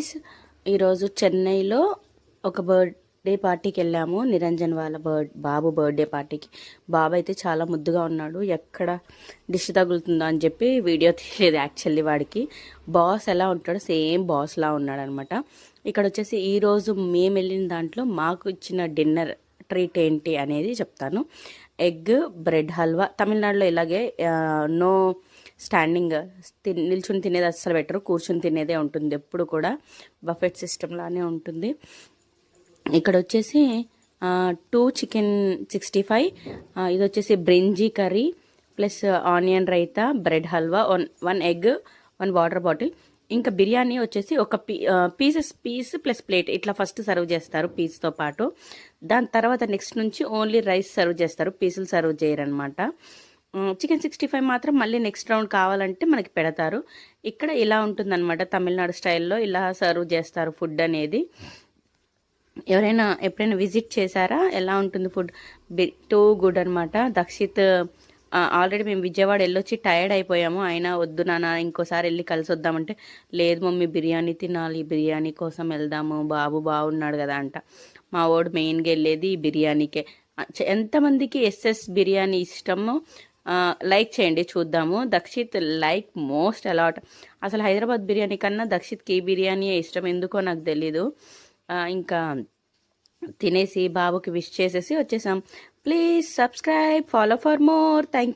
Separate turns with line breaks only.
Guys, ఈరోజు చెన్నైలో ఒక బర్త్డే పార్టీకి వెళ్ళాము. నిరంజన్ వాళ్ళ బాబు బర్త్డే పార్టీకి. బాబు అయితే చాలా ముద్దుగా ఉన్నాడు. ఎక్కడ డిష్ తగులుతుందో అని చెప్పి వీడియో తీయలేదు. యాక్చువల్లీ వాడికి బాస్ ఎలా ఉంటాడో సేమ్ బాస్లా ఉన్నాడు అనమాట. ఇక్కడ వచ్చేసి ఈరోజు మేము వెళ్ళిన దాంట్లో మాకు ఇచ్చిన డిన్నర్ ట్రీట్ ఏంటి అనేది చెప్తాను. Egg bread halwa. తమిళనాడులో ఇలాగే నో స్టాండింగ్, నిల్చుని తినేది అస్సలు బెటర్, కూర్చుని తినేదే ఉంటుంది. ఎప్పుడు కూడా బఫెట్ సిస్టమ్ లానే ఉంటుంది. ఇక్కడ వచ్చేసి 2 చికెన్ 65, ఇది వచ్చేసి బ్రింజీ curry plus onion raita, bread halwa, one egg, 1 water bottle. ఇంకా బిర్యానీ వచ్చేసి ఒక పీస్ ప్లస్ ప్లేట్ ఇట్లా ఫస్ట్ సర్వ్ చేస్తారు పీస్తో పాటు. దాని తర్వాత నెక్స్ట్ నుంచి ఓన్లీ రైస్ సర్వ్ చేస్తారు, పీసులు సర్వ్ చేయరనమాట. చికెన్ 65 మాత్రం మళ్ళీ నెక్స్ట్ రౌండ్ కావాలంటే మనకి పెడతారు. ఇక్కడ ఇలా ఉంటుందన్నమాట, తమిళనాడు స్టైల్లో ఇలా సర్వ్ చేస్తారు ఫుడ్ అనేది. ఎవరైనా ఎప్పుడైనా విజిట్ చేశారా? ఎలా ఉంటుంది ఫుడ్? టూ గుడ్ అనమాట. దక్షిత్ ఆల్రెడీ మేము విజయవాడ వెళ్ళొచ్చి టైర్డ్ అయిపోయాము. అయినా వద్దు నాన్న ఇంకోసారి వెళ్ళి కలిసి వద్దామంటే, లేదు మమ్మీ బిర్యానీ తినాలి, బిర్యానీ కోసం వెళ్దాము, బాబు బాగున్నాడు కదా అంట. మా వాడు మెయిన్గా వెళ్ళేది బిర్యానీకే. ఎంతమందికి ఎస్ఎస్ బిర్యానీ ఇష్టమో లైక్ చేయండి చూద్దాము. దక్షిత్ లైక్ మోస్ట్ అలాట్. అసలు హైదరాబాద్ బిర్యానీ కన్నా దక్షిత్కి ఈ బిర్యానీయే ఇష్టం, ఎందుకో నాకు తెలీదు. ఇంకా తినేసి బాబుకి విష్ చేసేసి వచ్చేసాం. Please subscribe, follow for more. Thank